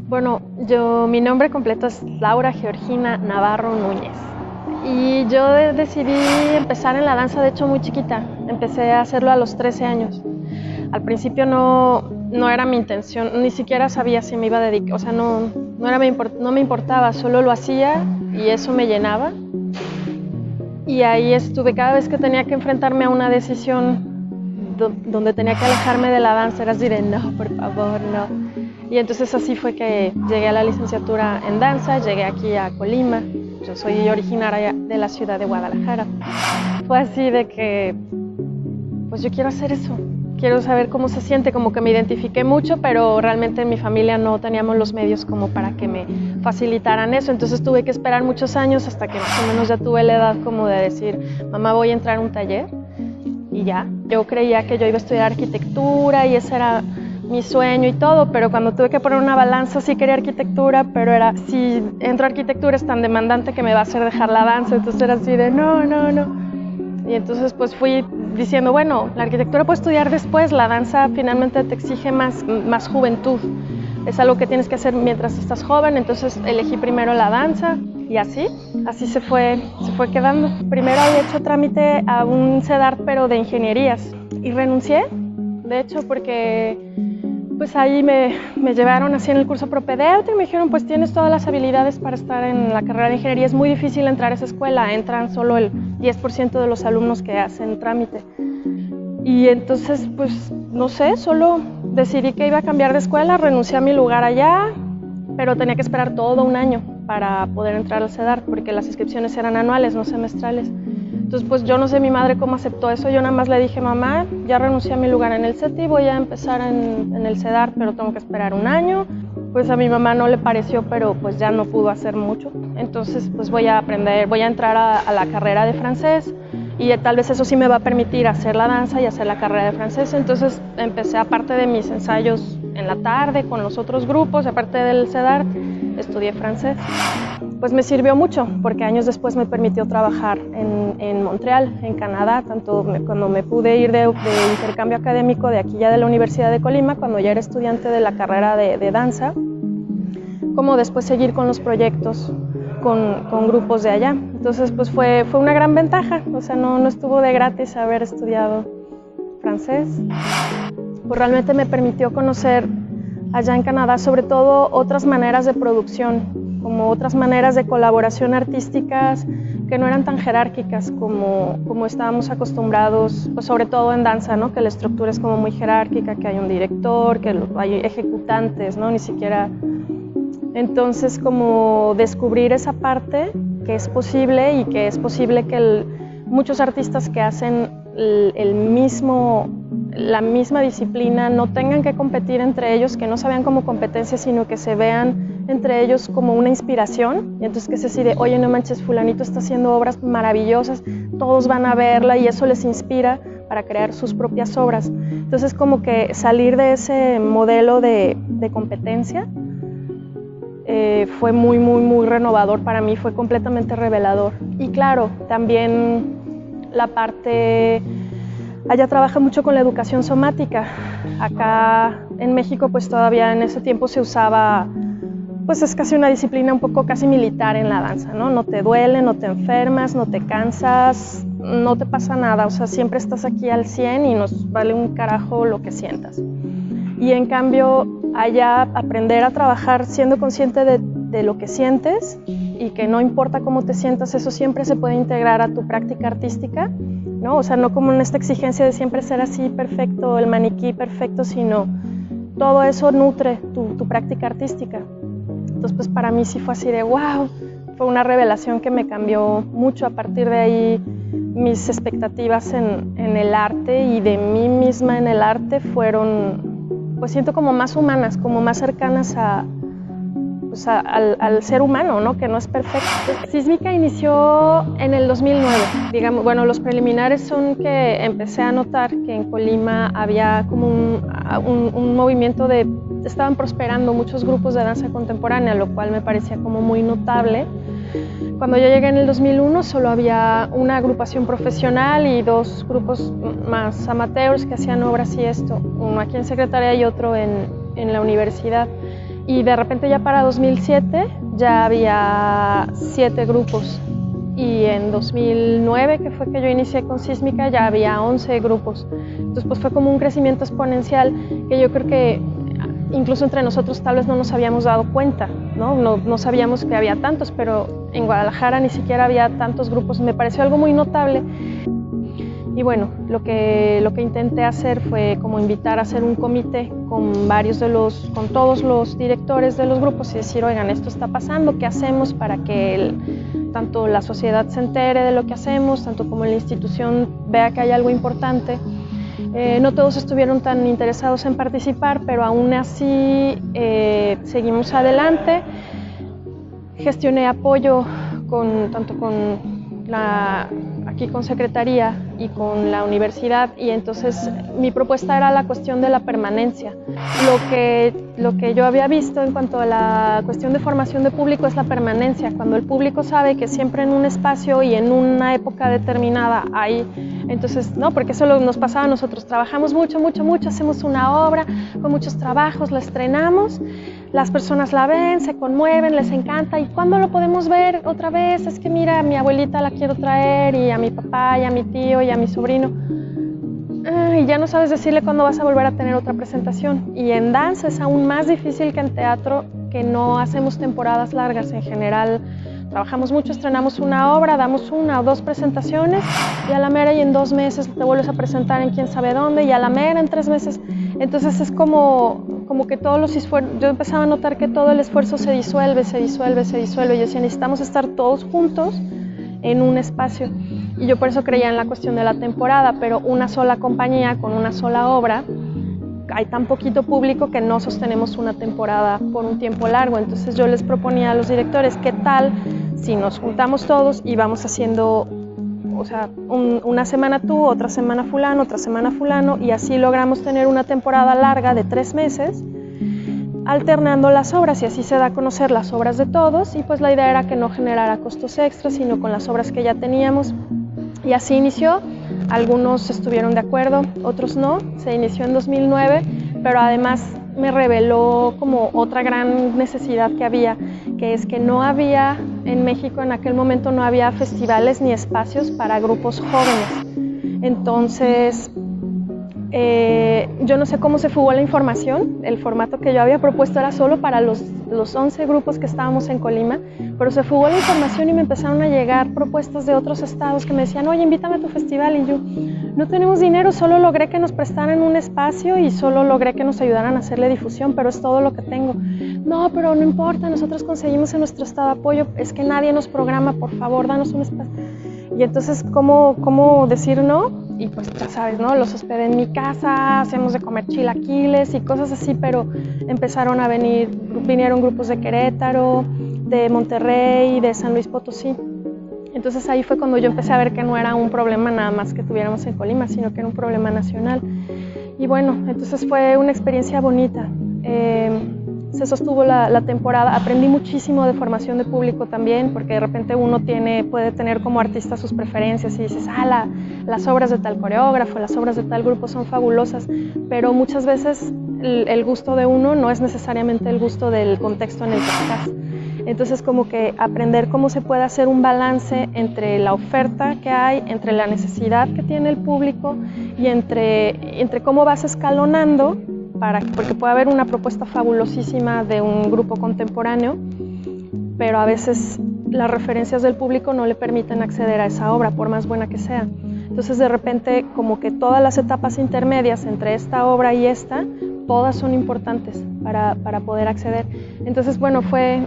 Bueno, mi nombre completo es Laura Georgina Navarro Núñez y yo decidí empezar en la danza de hecho muy chiquita. Empecé a hacerlo a los 13 años. Al principio no era mi intención, ni siquiera sabía si me iba a dedicar, o sea, no me importaba, solo lo hacía y eso me llenaba. Y ahí estuve, cada vez que tenía que enfrentarme a una decisión donde tenía que alejarme de la danza, era así de no, por favor, no. Y entonces así fue que llegué a la licenciatura en danza, llegué aquí a Colima. Yo soy originaria de la ciudad de Guadalajara. Fue así de que, pues yo quiero hacer eso, quiero saber cómo se siente, como que me identifiqué mucho, pero realmente en mi familia no teníamos los medios como para que me facilitaran eso. Entonces tuve que esperar muchos años hasta que más o menos ya tuve la edad como de decir, mamá, voy a entrar a un taller y ya. Yo creía que yo iba a estudiar arquitectura y ese era mi sueño y todo, pero cuando tuve que poner una balanza sí quería arquitectura, pero era, si entro a arquitectura es tan demandante que me va a hacer dejar la danza, entonces era así de no. Y entonces pues fui diciendo, bueno, la arquitectura puedes estudiar después, la danza finalmente te exige más juventud, es algo que tienes que hacer mientras estás joven, entonces elegí primero la danza y así se fue quedando. Primero había hecho trámite a un CEDART pero de ingenierías y renuncié, de hecho, porque pues ahí me llevaron así en el curso propedéutico y me dijeron, pues tienes todas las habilidades para estar en la carrera de ingeniería, es muy difícil entrar a esa escuela, entran solo el 10% de los alumnos que hacen trámite. Y entonces, pues no sé, solo decidí que iba a cambiar de escuela, renuncié a mi lugar allá, pero tenía que esperar todo un año para poder entrar al CEDART, porque las inscripciones eran anuales, no semestrales. Entonces, pues yo no sé mi madre cómo aceptó eso, yo nada más le dije, mamá, ya renuncié a mi lugar en el CETI, voy a empezar en el CEDART, pero tengo que esperar un año. Pues a mi mamá no le pareció, pero pues ya no pudo hacer mucho. Entonces, pues voy a entrar a la carrera de francés y tal vez eso sí me va a permitir hacer la danza y hacer la carrera de francés. Entonces empecé, aparte de mis ensayos en la tarde con los otros grupos, aparte del CEDART, estudié francés. Pues me sirvió mucho porque años después me permitió trabajar en Montreal, en Canadá, tanto cuando me pude ir de intercambio académico de aquí ya de la Universidad de Colima, cuando ya era estudiante de la carrera de danza, como después seguir con los proyectos con grupos de allá. Entonces pues fue una gran ventaja, o sea, no estuvo de gratis haber estudiado francés. Pues realmente me permitió conocer allá en Canadá sobre todo otras maneras de producción, como otras maneras de colaboración artísticas que no eran tan jerárquicas como estábamos acostumbrados, pues sobre todo en danza, ¿no? Que la estructura es como muy jerárquica, que hay un director, que hay ejecutantes, ¿no? Ni siquiera. Entonces, como descubrir esa parte que es posible y que es posible que muchos artistas que hacen la misma disciplina no tengan que competir entre ellos, que no se vean como competencia, sino que se vean entre ellos como una inspiración, y entonces que se decide, oye, no manches, fulanito está haciendo obras maravillosas, todos van a verla y eso les inspira para crear sus propias obras. Entonces como que salir de ese modelo de competencia fue muy renovador para mí, fue completamente revelador. Y claro, también la parte, allá trabaja mucho con la educación somática. Acá en México pues todavía en ese tiempo se usaba, pues es casi una disciplina un poco casi militar en la danza, ¿no? No te duele, no te enfermas, no te cansas, no te pasa nada, o sea, siempre estás aquí al 100 y nos vale un carajo lo que sientas. Y en cambio, allá aprender a trabajar siendo consciente de lo que sientes y que no importa cómo te sientas, eso siempre se puede integrar a tu práctica artística, ¿no? O sea, no como en esta exigencia de siempre ser así perfecto, el maniquí perfecto, sino todo eso nutre tu práctica artística. Entonces, pues para mí sí fue así de wow, fue una revelación que me cambió mucho. A partir de ahí, mis expectativas en el arte y de mí misma en el arte fueron, pues siento como más humanas, como más cercanas al ser humano, ¿no? Que no es perfecto. Sísmica inició en el 2009, digamos, bueno, los preliminares son que empecé a notar que en Colima había como un movimiento estaban prosperando muchos grupos de danza contemporánea, lo cual me parecía como muy notable. Cuando yo llegué en el 2001 solo había una agrupación profesional y dos grupos más amateurs que hacían obras y esto, uno aquí en Secretaría y otro en la universidad. Y de repente ya para 2007 ya había 7 grupos. Y en 2009, que fue que yo inicié con Sísmica, ya había 11 grupos. Entonces pues fue como un crecimiento exponencial que yo creo que incluso entre nosotros tal vez no nos habíamos dado cuenta, ¿no? No sabíamos que había tantos, pero en Guadalajara ni siquiera había tantos grupos. Me pareció algo muy notable. Y bueno, lo que intenté hacer fue como invitar a hacer un comité con todos los directores de los grupos y decir, oigan, esto está pasando, ¿qué hacemos para que tanto la sociedad se entere de lo que hacemos, tanto como la institución vea que hay algo importante? No todos estuvieron tan interesados en participar, pero aún así seguimos adelante. Gestioné apoyo tanto aquí con Secretaría y con la universidad, y entonces mi propuesta era la cuestión de la permanencia. Lo que yo había visto en cuanto a la cuestión de formación de público es la permanencia. Cuando el público sabe que siempre en un espacio y en una época determinada hay, entonces, no, porque eso nos pasaba a nosotros, trabajamos mucho, hacemos una obra con muchos trabajos, la estrenamos, las personas la ven, se conmueven, les encanta, ¿y cuándo lo podemos ver otra vez? Es que mira, a mi abuelita la quiero traer, y a mi papá, y a mi tío, y a mi sobrino. Y ya no sabes decirle cuándo vas a volver a tener otra presentación. Y en danza es aún más difícil que en teatro, que no hacemos temporadas largas. En general trabajamos mucho, estrenamos una obra, damos 1 o 2 presentaciones, y a la mera y en 2 meses te vuelves a presentar en quién sabe dónde, y a la mera en 3 meses. Entonces es como que todos los esfuerzos, yo empezaba a notar que todo el esfuerzo se disuelve, y yo decía, necesitamos estar todos juntos en un espacio. Y yo por eso creía en la cuestión de la temporada, pero una sola compañía con una sola obra, hay tan poquito público que no sostenemos una temporada por un tiempo largo. Entonces yo les proponía a los directores, ¿qué tal si nos juntamos todos y vamos haciendo, o sea, una semana tú, otra semana fulano, otra semana fulano, y así logramos tener una temporada larga de 3 meses, alternando las obras, y así se da a conocer las obras de todos, y pues la idea era que no generara costos extras, sino con las obras que ya teníamos. Y así inició. Algunos estuvieron de acuerdo, otros no. Se inició en 2009, pero además me reveló como otra gran necesidad que había, que es que no había en México en aquel momento, no había festivales ni espacios para grupos jóvenes. Entonces yo no sé cómo se fugó la información. El formato que yo había propuesto era solo para los 11 grupos que estábamos en Colima, pero se fugó la información y me empezaron a llegar propuestas de otros estados que me decían, oye, invítame a tu festival, y yo, no tenemos dinero, solo logré que nos prestaran un espacio y solo logré que nos ayudaran a hacerle difusión, pero es todo lo que tengo. No, pero no importa, nosotros conseguimos en nuestro estado apoyo, es que nadie nos programa, por favor, danos un espacio. Y entonces, ¿cómo decir no? Y pues ya sabes, ¿no? Los hospedé en mi casa, hacemos de comer chilaquiles y cosas así, pero empezaron a vinieron grupos de Querétaro, de Monterrey, de San Luis Potosí. Entonces ahí fue cuando yo empecé a ver que no era un problema nada más que tuviéramos en Colima, sino que era un problema nacional. Y bueno, entonces fue una experiencia bonita. Se sostuvo la temporada, aprendí muchísimo de formación de público también, porque de repente uno puede tener como artista sus preferencias y dices, las obras de tal coreógrafo, las obras de tal grupo son fabulosas, pero muchas veces el gusto de uno no es necesariamente el gusto del contexto en el que estás. Entonces como que aprender cómo se puede hacer un balance entre la oferta que hay, entre la necesidad que tiene el público y entre cómo vas escalonando, porque puede haber una propuesta fabulosísima de un grupo contemporáneo, pero a veces las referencias del público no le permiten acceder a esa obra, por más buena que sea. Entonces de repente como que todas las etapas intermedias entre esta obra y esta, todas son importantes para poder acceder. Entonces bueno,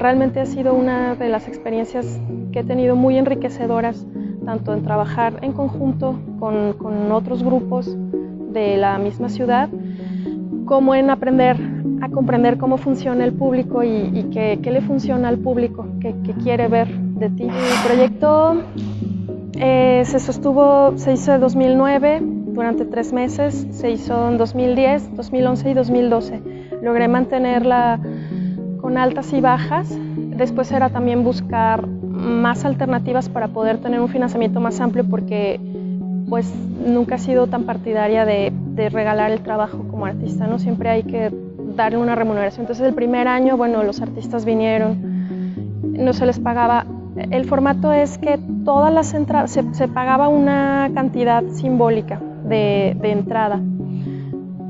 realmente ha sido una de las experiencias que he tenido muy enriquecedoras, tanto en trabajar en conjunto con otros grupos de la misma ciudad, como en aprender a comprender cómo funciona el público y qué le funciona al público, qué quiere ver de ti. El proyecto se hizo en 2009, durante 3 meses, se hizo en 2010, 2011 y 2012. Logré mantenerla con altas y bajas. Después era también buscar más alternativas para poder tener un financiamiento más amplio, porque pues nunca he sido tan partidaria de regalar el trabajo como artista, ¿no? Siempre hay que darle una remuneración. Entonces el primer año, bueno, los artistas vinieron, no se les pagaba. El formato es que todas las entradas, se pagaba una cantidad simbólica de entrada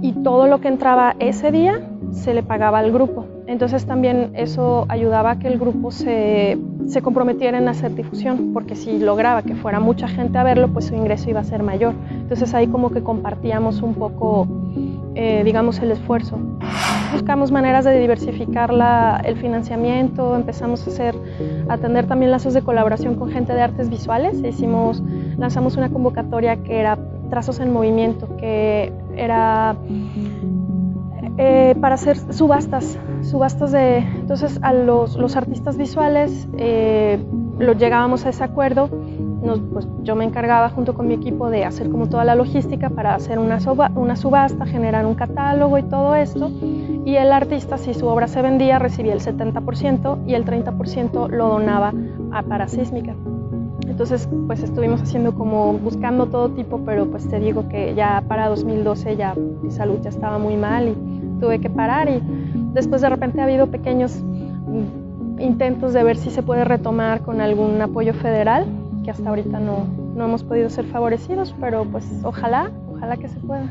y todo lo que entraba ese día se le pagaba al grupo. Entonces también eso ayudaba a que el grupo se comprometiera en hacer difusión, porque si lograba que fuera mucha gente a verlo, pues su ingreso iba a ser mayor. Entonces ahí como que compartíamos un poco, digamos, el esfuerzo. Buscamos maneras de diversificar el financiamiento, empezamos a tener también lazos de colaboración con gente de artes visuales. Lanzamos una convocatoria que era Trazos en Movimiento, que era para hacer subastas entonces a los artistas visuales llegábamos a ese acuerdo. Pues yo me encargaba junto con mi equipo de hacer como toda la logística para hacer una subasta, generar un catálogo y todo esto, y el artista, si su obra se vendía, recibía el 70% y el 30% lo donaba a Parasísmica. Entonces pues estuvimos haciendo como buscando todo tipo, pero pues te digo que ya para 2012 ya mi salud ya estaba muy mal y tuve que parar, y después de repente ha habido pequeños intentos de ver si se puede retomar con algún apoyo federal, que hasta ahorita no hemos podido ser favorecidos, pero pues ojalá que se pueda.